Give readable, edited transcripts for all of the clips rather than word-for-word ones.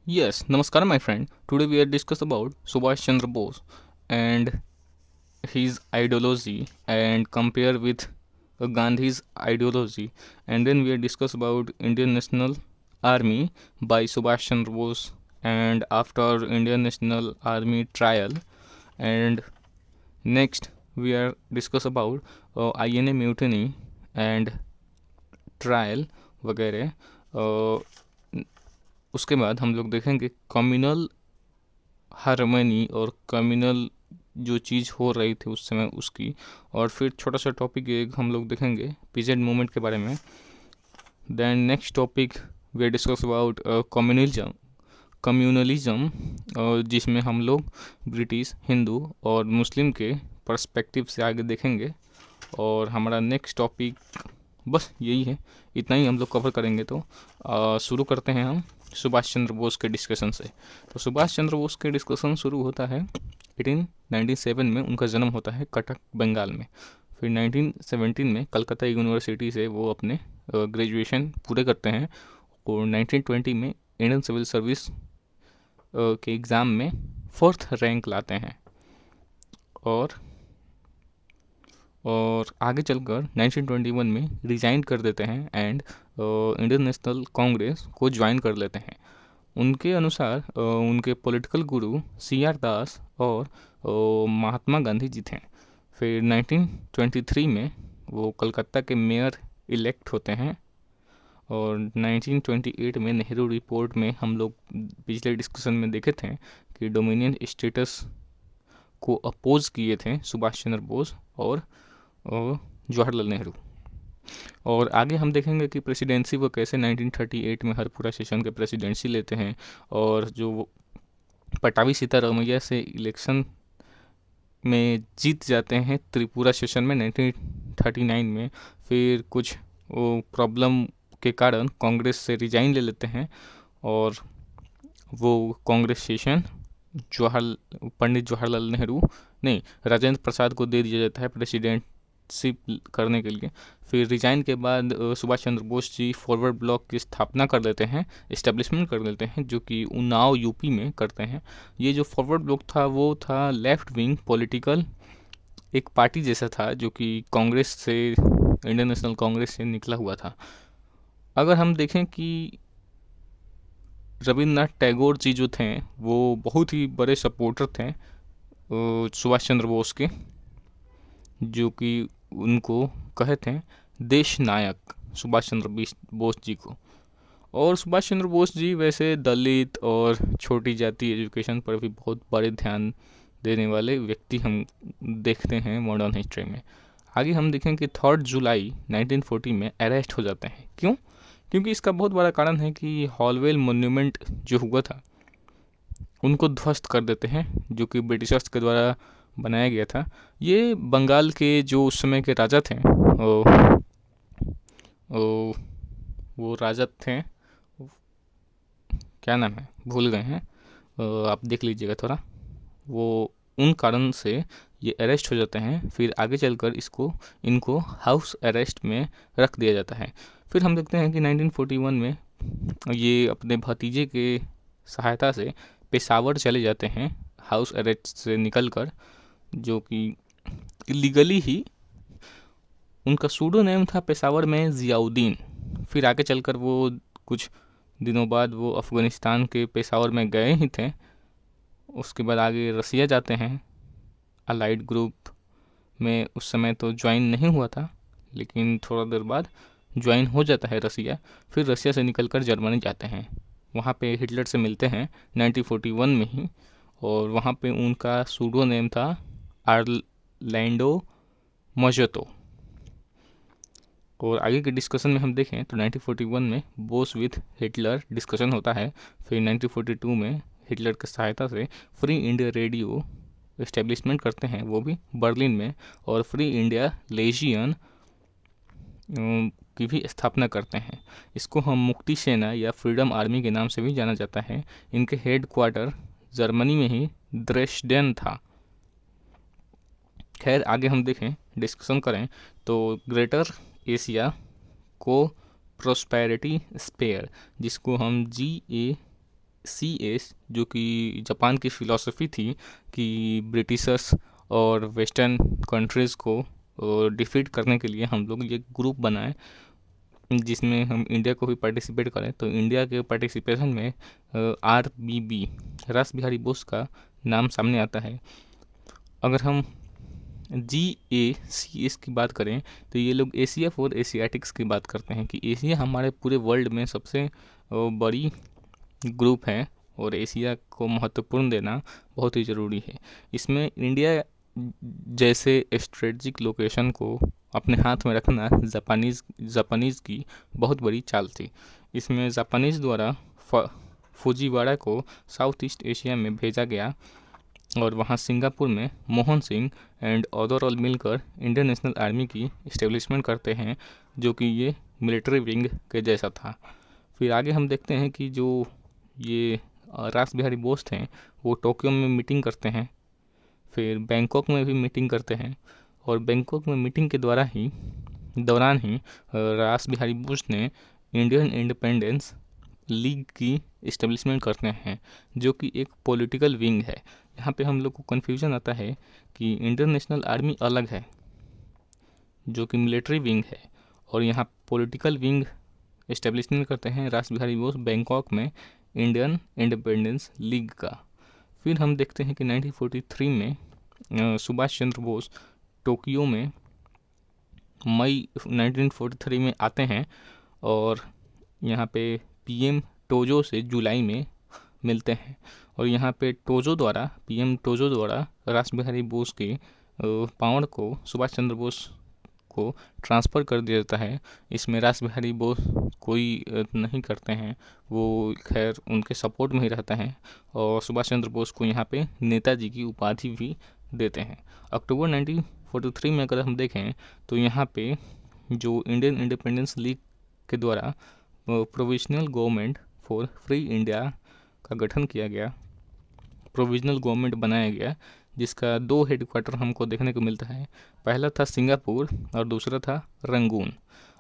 Yes, Namaskar, my friend. Today we are discuss about Subhash Chandra Bose and his ideology and compare with Gandhi's ideology, and then we are discuss about Indian National Army by Subhash Chandra Bose and after Indian National Army trial, and next we are discuss about INA mutiny and trial वगैरह। उसके बाद हम लोग देखेंगे communal harmony और communal जो चीज़ हो रही थी उस समय उसकी, और फिर छोटा सा टॉपिक एक हम लोग देखेंगे पीजेंट मूवमेंट के बारे में। Then next topic we discuss about communalism, जिसमें हम लोग ब्रिटिश, हिंदू और मुस्लिम के पर्सपेक्टिव से आगे देखेंगे। और हमारा नेक्स्ट टॉपिक बस यही है, इतना ही हम लोग कवर करेंगे। तो शुरू करते हैं हम सुभाष चंद्र बोस के डिस्कशन से। तो सुभाष चंद्र बोस के डिस्कशन शुरू होता है 1897 में। उनका जन्म होता है कटक, बंगाल में। फिर 1917 में कलकत्ता यूनिवर्सिटी से वो अपने ग्रेजुएशन पूरे करते हैं और 1920 में इंडियन सिविल सर्विस के एग्ज़ाम में 4th रैंक लाते हैं। और आगे चलकर 1921 में रिजाइन कर देते हैं एंड इंडियन नेशनल कांग्रेस को ज्वाइन कर लेते हैं। उनके अनुसार उनके पॉलिटिकल गुरु CR दास और महात्मा गांधी जी थे। फिर 1923 में वो कलकत्ता के मेयर इलेक्ट होते हैं। और 1928 में नेहरू रिपोर्ट में हम लोग पिछले डिस्कशन में देखे थे कि डोमिनियन स्टेटस को अपोज किए थे सुभाष चंद्र बोस और जवाहरलाल नेहरू। और आगे हम देखेंगे कि प्रेसिडेंसी वो कैसे 1938 में हरपुरा सेशन के प्रेसिडेंसी लेते हैं, और जो पटावी सीतारमैया से इलेक्शन में जीत जाते हैं त्रिपुरा सेशन में 1939 में। फिर कुछ प्रॉब्लम के कारण कांग्रेस से रिजाइन ले लेते हैं और वो कांग्रेस सेशन पंडित जवाहरलाल नेहरू नहीं, राजेंद्र प्रसाद को दे दिया जाता है प्रेसिडेंटशिप करने के लिए। फिर रिजाइन के बाद सुभाष चंद्र बोस जी फॉरवर्ड ब्लॉक की स्थापना कर देते हैं, इस्टेब्लिशमेंट कर देते हैं, जो कि उन्नाव यूपी में करते हैं। ये जो फॉरवर्ड ब्लॉक था वो था लेफ्ट विंग पॉलिटिकल एक पार्टी जैसा था, जो कि कांग्रेस से, इंडियन नेशनल कांग्रेस से निकला हुआ था। अगर हम देखें कि रविन्द्रनाथ टैगोर जी जो थे वो बहुत ही बड़े सपोर्टर थे सुभाष चंद्र बोस के, जो कि उनको कहते हैं देश नायक सुभाष चंद्र बोस जी को। और सुभाष चंद्र बोस जी वैसे दलित और छोटी जाति एजुकेशन पर भी बहुत बड़े ध्यान देने वाले व्यक्ति हम देखते हैं मॉडर्न हिस्ट्री में। आगे हम देखें कि 3 जुलाई 1940 में अरेस्ट हो जाते हैं। क्यों? क्योंकि इसका बहुत बड़ा कारण है कि हॉलवेल मोन्यूमेंट जो हुआ था उनको ध्वस्त कर देते हैं, जो कि ब्रिटिशर्स के द्वारा बनाया गया था। ये बंगाल के जो उस समय के राजा थे, वो राजा थे, क्या नाम है भूल गए हैं, आप देख लीजिएगा थोड़ा। वो उन कारण से ये अरेस्ट हो जाते हैं। फिर आगे चलकर इनको हाउस अरेस्ट में रख दिया जाता है। फिर हम देखते हैं कि 1941 में ये अपने भतीजे के सहायता से पेशावर चले जाते हैं हाउस अरेस्ट से निकलकर, जो कि इलीगली ही। उनका सूडो नेम था पेशावर में जियाउद्दीन। फिर आगे चलकर वो कुछ दिनों बाद वो अफ़गानिस्तान के पेशावर में गए ही थे। उसके बाद आगे रसिया जाते हैं। अलाइड ग्रुप में उस समय तो ज्वाइन नहीं हुआ था, लेकिन थोड़ा देर बाद ज्वाइन हो जाता है रसिया। फिर रसिया से निकलकर जर्मनी जाते हैं, वहाँ पे हिटलर से मिलते हैं 1941 में ही। और वहाँ पे उनका सूडो नेम था आर्लैंडो मजतो। और आगे के डिस्कशन में हम देखें तो 1941 में बोस विथ हिटलर डिस्कशन होता है। फिर 1942 में हिटलर की सहायता से फ्री इंडिया रेडियो इस्टेब्लिशमेंट करते हैं, वो भी बर्लिन में। और फ्री इंडिया लेजियन की भी स्थापना करते हैं। इसको हम मुक्ति सेना या फ्रीडम आर्मी के नाम से भी जाना जाता है। इनके हेड क्वार्टर जर्मनी में ही ड्रेसडेन था। खैर आगे हम देखें, डिस्कशन करें तो ग्रेटर एशिया को प्रोस्पेरिटी स्पेयर, जिसको हम GASP GCS, जो कि जापान की फ़िलॉसफी थी कि ब्रिटिशर्स और वेस्टर्न कंट्रीज़ को डिफीट करने के लिए हम लोग ये ग्रुप बनाए, जिसमें हम इंडिया को भी पार्टिसिपेट करें। तो इंडिया के पार्टिसिपेशन में RBB, रास बिहारी बोस का नाम सामने आता है। अगर हम GACS की बात करें तो ये लोग एशिया फॉर एशियाटिक्स की बात करते हैं कि एशिया हमारे पूरे वर्ल्ड में सबसे बड़ी ग्रुप है और एशिया को महत्वपूर्ण देना बहुत ही ज़रूरी है। इसमें इंडिया जैसे स्ट्रेटजिक लोकेशन को अपने हाथ में रखना जापानीज़ की बहुत बड़ी चाल थी। इसमें जापानीज़ द्वारा फुजीवाड़ा को साउथ ईस्ट एशिया में भेजा गया और वहाँ सिंगापुर में मोहन सिंह एंड ओवरऑल मिलकर इंडियन नेशनल आर्मी की इस्टेब्लिशमेंट करते हैं, जो कि ये मिलिट्री विंग के जैसा था। फिर आगे हम देखते हैं कि जो ये रास बिहारी बोस थे वो टोक्यो में मीटिंग करते हैं, फिर बैंकॉक में भी मीटिंग करते हैं, और बैंकॉक में मीटिंग के दौरान ही रास बिहारी बोस ने इंडियन इंडिपेंडेंस लीग की इस्टेब्लिशमेंट करते हैं, जो कि एक पॉलिटिकल विंग है। यहाँ पे हम लोग को कन्फ्यूजन आता है कि इंडियन नेशनल आर्मी अलग है जो कि मिलिट्री विंग है, और यहाँ पॉलिटिकल विंग इस्टेब्लिशमेंट करते हैं रास बिहारी बोस बैंकॉक में इंडियन इंडिपेंडेंस लीग का। फिर हम देखते हैं कि 1943 में सुभाष चंद्र बोस टोक्यो में मई 1943 में आते हैं और यहाँ पे PM टोजो से जुलाई में मिलते हैं, और यहाँ पे PM टोजो द्वारा रास बिहारी बोस के पावर को सुभाष चंद्र बोस को ट्रांसफ़र कर दिया जाता है। इसमें रास बिहारी बोस कोई नहीं करते हैं, वो खैर उनके सपोर्ट में ही रहता है, और सुभाष चंद्र बोस को यहाँ पे नेताजी की उपाधि भी देते हैं। अक्टूबर 1943 में अगर हम देखें तो यहाँ पे जो इंडियन इंडिपेंडेंस लीग के द्वारा provisional government for free India का गठन किया गया, प्रोविजनल गवर्नमेंट बनाया गया, जिसका 2 हेडक्वार्टर हमको देखने को मिलता है। पहला था सिंगापुर और दूसरा था रंगून।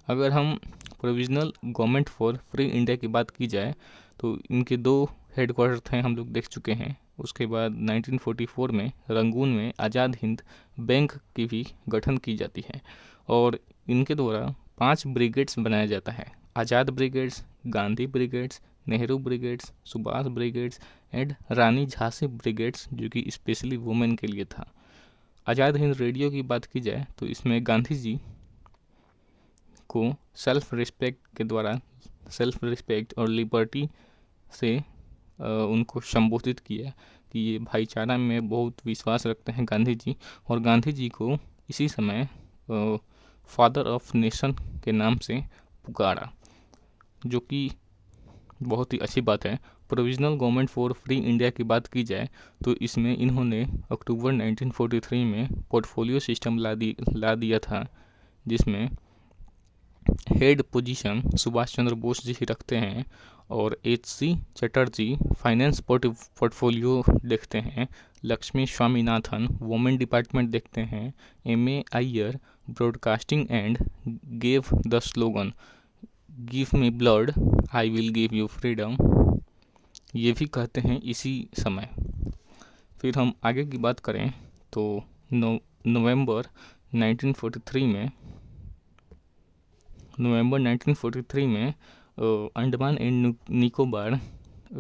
अगर हम provisional government for free India की बात की जाए तो इनके 2 हेडक्वार्टर थे, हम लोग देख चुके हैं। उसके बाद 1944 में रंगून में आज़ाद हिंद बैंक की भी गठन की जाती है, और इनके द्वारा 5 ब्रिगेड्स बनाया जाता है। Azad brigades, Gandhi brigades, Nehru brigades, Subhash brigades and Rani Jhansi brigades, जो कि स्पेशली वुमेन के लिए था। आज़ाद हिंद रेडियो की बात की जाए तो इसमें गांधी जी को सेल्फ रिस्पेक्ट और लिबर्टी से उनको संबोधित किया कि ये भाईचारा में बहुत विश्वास रखते हैं गांधी जी, और गांधी जी को इसी समय फादर ऑफ नेशन के नाम से पुकारा, जो कि बहुत ही अच्छी बात है। Provisional government for free India की बात की जाए तो इसमें इन्होंने अक्टूबर 1943 में पोर्टफोलियो सिस्टम ला दिया था, जिसमें हेड पोजीशन सुभाष चंद्र बोस जी ही रखते हैं, और HC चटर्जी फाइनेंस पोर्टफोलियो देखते हैं, लक्ष्मी स्वामीनाथन वुमेन डिपार्टमेंट देखते हैं, MA Iyer broadcasting and gave the slogan give me blood I will give you freedom, ये भी कहते हैं इसी समय। फिर हम आगे की बात करें तो नवंबर 1943 में अंडमान एंड निकोबार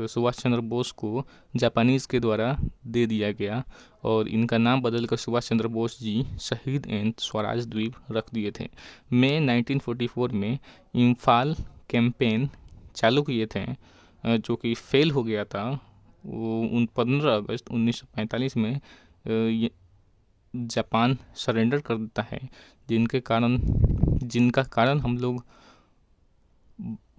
सुभाष चंद्र बोस को जापानीज़ के द्वारा दे दिया गया, और इनका नाम बदलकर सुभाष चंद्र बोस जी शहीद एंड स्वराज द्वीप रख दिए थे। मई 1944 में इम्फाल कैंपेन चालू किए थे, जो कि फेल हो गया था। वो 15 अगस्त 1945 में जापान सरेंडर कर देता है, जिनका कारण हम लोग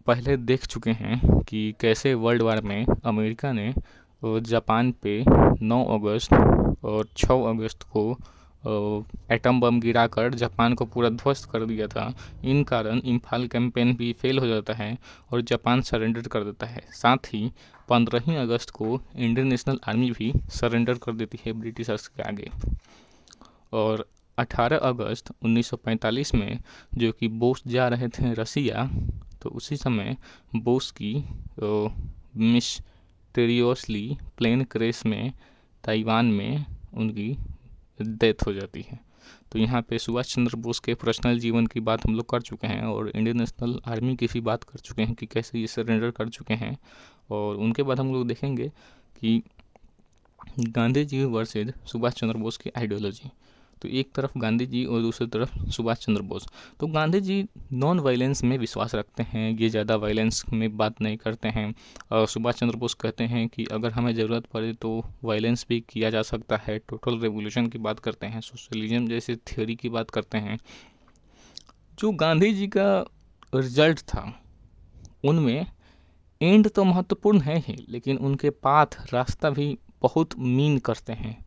पहले देख चुके हैं कि कैसे वर्ल्ड वार में अमेरिका ने जापान पे 9 अगस्त और 6 अगस्त को एटम बम गिराकर जापान को पूरा ध्वस्त कर दिया था। इन कारण इम्फाल कैंपेन भी फेल हो जाता है और जापान सरेंडर कर देता है। साथ ही 15 अगस्त को इंडियन नेशनल आर्मी भी सरेंडर कर देती है ब्रिटिशर्स के आगे। और 18 अगस्त 1945 में जो कि बोस जा रहे थे रसिया, तो उसी समय बोस की मिस्टीरियसली प्लेन क्रैश में ताइवान में उनकी डेथ हो जाती है। तो यहाँ पे सुभाष चंद्र बोस के पर्सनल जीवन की बात हम लोग कर चुके हैं और इंडियन नेशनल आर्मी की भी बात कर चुके हैं कि कैसे ये सरेंडर कर चुके हैं। और उनके बाद हम लोग देखेंगे कि गांधी जी वर्सेज सुभाष चंद्र बोस की आइडियोलॉजी। तो एक तरफ गांधी जी और दूसरी तरफ सुभाष चंद्र बोस। तो गांधी जी नॉन वायलेंस में विश्वास रखते हैं, ये ज़्यादा वायलेंस में बात नहीं करते हैं। और सुभाष चंद्र बोस कहते हैं कि अगर हमें ज़रूरत पड़े तो वायलेंस भी किया जा सकता है। टोटल रेवोल्यूशन की बात करते हैं, सोशलिज्म जैसे थ्योरी की बात करते हैं। जो गांधी जी का रिजल्ट था उनमें एंड तो महत्वपूर्ण है ही, लेकिन उनके पाथ रास्ता भी बहुत मीन करते हैं,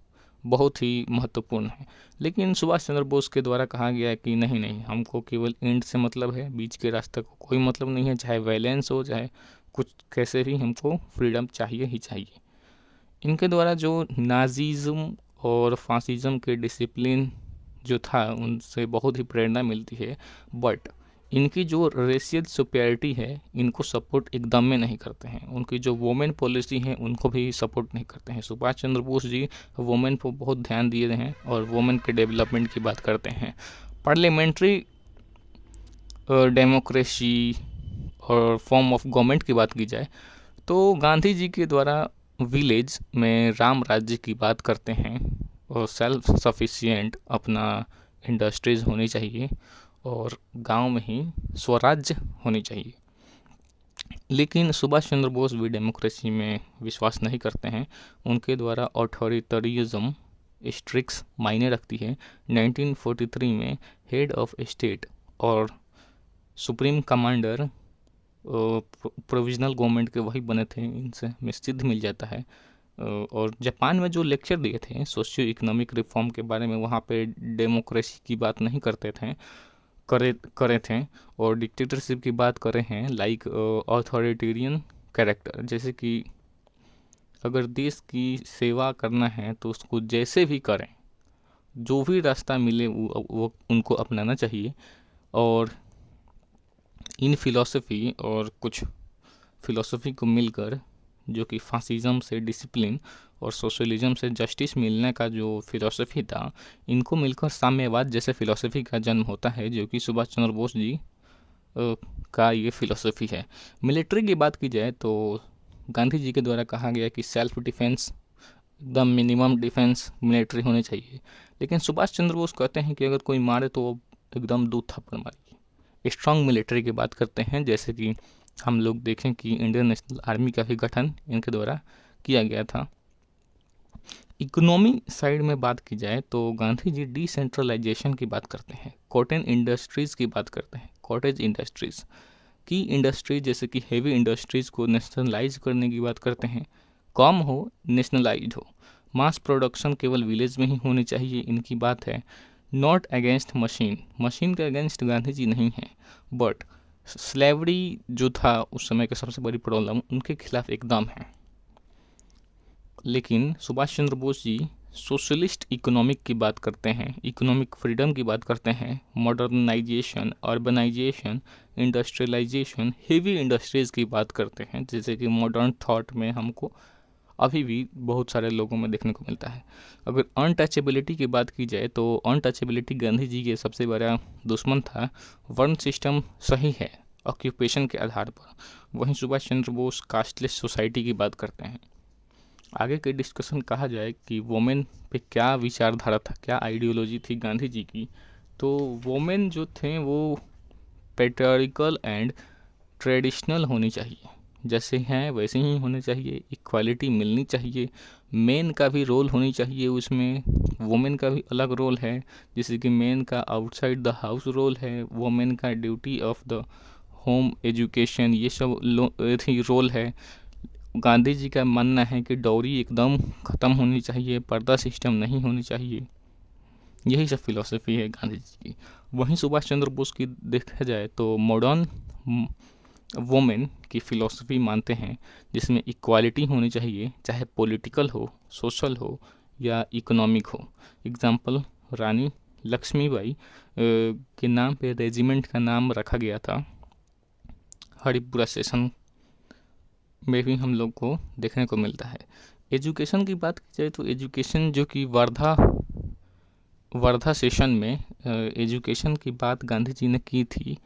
बहुत ही महत्वपूर्ण है। लेकिन सुभाष चंद्र बोस के द्वारा कहा गया है कि नहीं नहीं, हमको केवल एंड से मतलब है, बीच के रास्ते को कोई मतलब नहीं है, चाहे वायलेंस हो चाहे कुछ कैसे भी, हमको फ्रीडम चाहिए ही चाहिए। इनके द्वारा जो नाजीज़म और फासिज्म के डिसिप्लिन जो था उनसे बहुत ही प्रेरणा मिलती है। बट इनकी जो रेशियल सुपेरिटी है इनको सपोर्ट एकदम में नहीं करते हैं। उनकी जो वुमेन पॉलिसी है उनको भी सपोर्ट नहीं करते हैं। सुभाष चंद्र बोस जी वुमेन को बहुत ध्यान दिए हैं और वुमेन के डेवलपमेंट की बात करते हैं। पार्लियामेंट्री डेमोक्रेसी और फॉर्म ऑफ गवर्नमेंट की बात की जाए तो गांधी जी के द्वारा विलेज में राम राज्य की बात करते हैं और सेल्फ सफिशिएंट अपना इंडस्ट्रीज होनी चाहिए और गांव में ही स्वराज्य होनी चाहिए। लेकिन सुभाष चंद्र बोस भी डेमोक्रेसी में विश्वास नहीं करते हैं। उनके द्वारा ऑथोरिटरिज्म स्ट्रिक्स मायने रखती है। 1943 में हेड ऑफ स्टेट और सुप्रीम कमांडर प्रोविजनल गवर्नमेंट के वही बने थे, इनसे निश्चित मिल जाता है। और जापान में जो लेक्चर दिए थे सोशियो इकोनॉमिक रिफॉर्म के बारे में, वहाँ पे डेमोक्रेसी की बात नहीं करते थे करे थे और डिक्टेटरशिप की बात करे हैं, लाइक ऑथोरिटेरियन कैरेक्टर। जैसे कि अगर देश की सेवा करना है तो उसको जैसे भी करें, जो भी रास्ता मिले वो उनको अपनाना चाहिए। और इन फिलॉसफी और कुछ फिलॉसफी को मिलकर, जो कि फासिज्म से डिसिप्लिन और सोशलिज्म से जस्टिस मिलने का जो फिलॉसफी था, इनको मिलकर साम्यवाद जैसे फिलॉसफी का जन्म होता है, जो कि सुभाष चंद्र बोस जी का ये फिलॉसफी है। मिलिट्री की बात की जाए तो गांधी जी के द्वारा कहा गया कि self defence the minimum defence military होनी चाहिए। लेकिन सुभाष चंद्र बोस कहते हैं कि अगर कोई मारे तो एकदम दो थप्पड़ मारिए। स्ट्रांग मिलिट्री की बात करते हैं, जैसे कि हम लोग देखें कि इंडियन नेशनल आर्मी का भी गठन इनके द्वारा किया गया था। इकोनॉमी साइड में बात की जाए तो गांधी जी डिसेंट्रलाइजेशन की बात करते हैं, कॉटन इंडस्ट्रीज की बात करते हैं, कॉटेज इंडस्ट्रीज की इंडस्ट्रीज जैसे कि हेवी इंडस्ट्रीज को नेशनलाइज करने की बात करते हैं, कम हो नेशनलाइज हो, मास प्रोडक्शन केवल विलेज में ही होनी चाहिए, इनकी बात है। नॉट अगेंस्ट मशीन, मशीन के अगेंस्ट गांधी जी नहीं हैं, बट स्लेवरी जो था उस समय का सबसे बड़ी प्रॉब्लम, उनके खिलाफ एकदम है। लेकिन सुभाष चंद्र बोस जी सोशलिस्ट इकोनॉमिक की बात करते हैं, इकोनॉमिक फ्रीडम की बात करते हैं, modernisation, urbanisation, industrialisation, heavy industries की बात करते हैं, जैसे कि मॉडर्न थॉट में हमको अभी भी बहुत सारे लोगों में देखने को मिलता है। अगर अनटचेबिलिटी की बात की जाए तो अनटचेबिलिटी गांधी जी के सबसे बड़ा दुश्मन था। वर्ण सिस्टम सही है ऑक्यूपेशन के आधार पर, वहीं सुभाष चंद्र बोस कास्टलेस सोसाइटी की बात करते हैं। आगे के डिस्कशन कहा जाए कि वोमेन पे क्या विचारधारा था, क्या आइडियोलॉजी थी गांधी जी की, तो वोमेन जो थे वो पैट्रियार्कल एंड ट्रेडिशनल होनी चाहिए, जैसे हैं वैसे ही होने चाहिए, इक्वालिटी मिलनी चाहिए, मेन का भी रोल होनी चाहिए उसमें, वुमेन का भी अलग रोल है, जैसे कि मेन का आउटसाइड द हाउस रोल है, वुमेन का duty of the home education, ये सब रोल है। गांधी जी का मानना है कि डॉरी एकदम ख़त्म होनी चाहिए, पर्दा सिस्टम नहीं होनी चाहिए, यही सब फिलॉसफी है गांधी जी की। वहीं सुभाष चंद्र बोस की देखा जाए तो मॉडर्न वुमेन की फ़िलॉसफी मानते हैं, जिसमें इक्वालिटी होनी चाहिए, चाहे पॉलिटिकल हो, सोशल हो या इकोनॉमिक हो। एग्जाम्पल रानी लक्ष्मीबाई के नाम पे रेजिमेंट का नाम रखा गया था हरिपुरा सेशन में भी हम लोग को देखने को मिलता है। एजुकेशन की बात की जाए तो एजुकेशन जो कि वर्धा सेशन में एजुकेशन की बात गांधी जी ने की थी,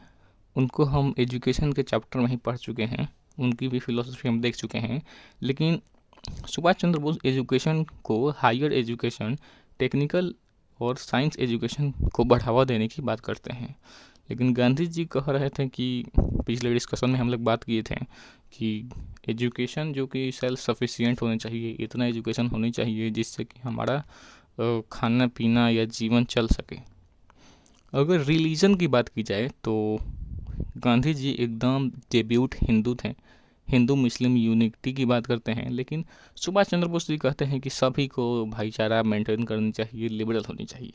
उनको हम एजुकेशन के चैप्टर में ही पढ़ चुके हैं, उनकी भी फिलोसफी हम देख चुके हैं। लेकिन सुभाष चंद्र बोस एजुकेशन को, हायर एजुकेशन, टेक्निकल और साइंस एजुकेशन को बढ़ावा देने की बात करते हैं। लेकिन गांधी जी कह रहे थे कि पिछले डिस्कशन में हम लोग बात किए थे कि एजुकेशन जो कि सेल्फ सफिशिएंट होनी चाहिए, इतना एजुकेशन होनी चाहिए जिससे कि हमारा खाना पीना या जीवन चल सके। अगर रिलीजन की बात की जाए तो गांधी जी एकदम डेब्यूट हिंदू थे, हिंदू मुस्लिम यूनिटी की बात करते हैं। लेकिन सुभाष चंद्र बोस जी कहते हैं कि सभी को भाईचारा मेंटेन करनी चाहिए, लिबरल होनी चाहिए।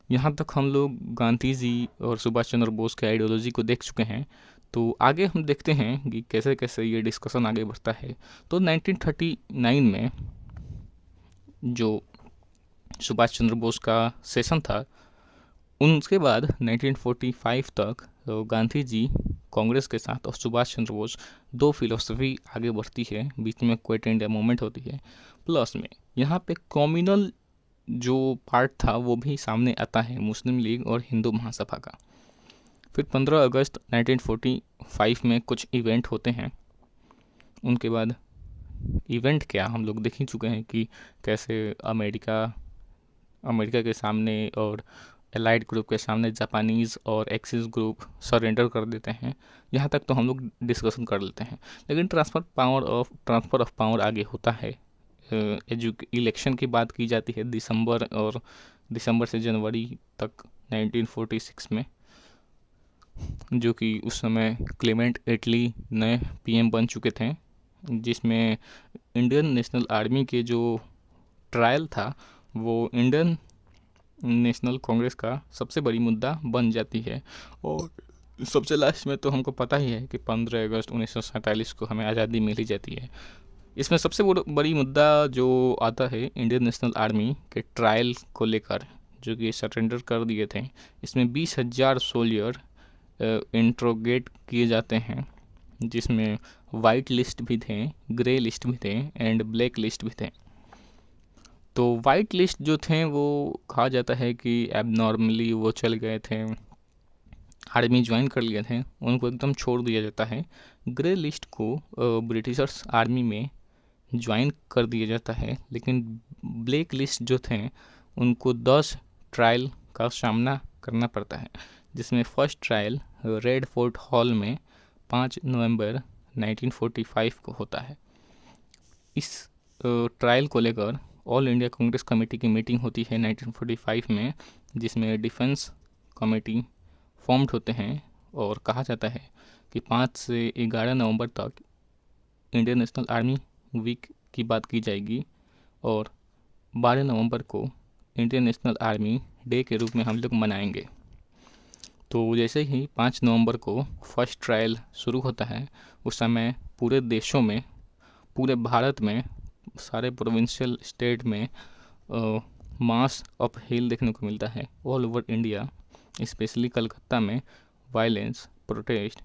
यहाँ तक हम लोग गांधी जी और सुभाष चंद्र बोस के आइडियोलॉजी को देख चुके हैं। तो आगे हम देखते हैं कि कैसे कैसे ये डिस्कशन आगे बढ़ता है। तो 1939 में जो सुभाष चंद्र बोस का सेशन था, उसके बाद 1945 तक गांधी जी कांग्रेस के साथ और सुभाष चंद्र बोस, दो फिलोसफी आगे बढ़ती है, बीच में क्विट इंडिया मूवमेंट होती है। प्लस में यहाँ पे कम्युनल जो पार्ट था वो भी सामने आता है, मुस्लिम लीग और हिंदू महासभा का। फिर 15 अगस्त 1945 में कुछ इवेंट होते हैं। उनके बाद इवेंट क्या हम लोग देख ही चुके हैं कि कैसे अमेरिका के सामने और एलाइड ग्रुप के सामने जापानीज़ और एक्सिस ग्रुप सरेंडर कर देते हैं। यहाँ तक तो हम लोग डिस्कशन कर लेते हैं। लेकिन ट्रांसफ़र ऑफ पावर आगे होता है। इलेक्शन की बात की जाती है दिसंबर से जनवरी तक 1946 में, जो कि उस समय क्लेमेंट एटली नए पीएम बन चुके थे, जिसमें इंडियन नेशनल आर्मी के जो ट्रायल था वो इंडियन नेशनल कांग्रेस का सबसे बड़ी मुद्दा बन जाती है। और सबसे लास्ट में तो हमको पता ही है कि 15 अगस्त 1947 को हमें आज़ादी मिल ही जाती है। इसमें सबसे बड़ी मुद्दा जो आता है इंडियन नेशनल आर्मी के ट्रायल को लेकर, जो कि सरेंडर कर दिए थे। इसमें 20,000 सोल्जर इंट्रोगेट किए जाते हैं, जिसमें वाइट लिस्ट भी थे, ग्रे लिस्ट भी थे एंड ब्लैक लिस्ट भी थे। तो वाइट लिस्ट जो थे वो कहा जाता है कि एबनॉर्मली वो चल गए थे, आर्मी ज्वाइन कर लिए थे, उनको एकदम छोड़ दिया जाता है। ग्रे लिस्ट को ब्रिटिशर्स आर्मी में ज्वाइन कर दिया जाता है। लेकिन ब्लैक लिस्ट जो थे उनको 10 ट्रायल का सामना करना पड़ता है, जिसमें first trial red fort hall में 5 नवंबर 1945 को होता है। इस ट्रायल को लेकर ऑल इंडिया कांग्रेस कमेटी की मीटिंग होती है 1945 में, जिसमें डिफेंस कमेटी फॉर्म्ड होते हैं। और कहा जाता है कि 5 से 11 नवंबर तक इंडियन नेशनल आर्मी वीक की बात की जाएगी और 12 नवंबर को इंडियन नेशनल आर्मी डे के रूप में हम लोग मनाएंगे। तो जैसे ही 5 नवंबर को फर्स्ट ट्रायल शुरू होता है, उस समय पूरे देशों में, पूरे भारत में, सारे प्रोविंशियल स्टेट में मास अप हिल देखने को मिलता है। All over India, specially Calcutta में वायलेंस, प्रोटेस्ट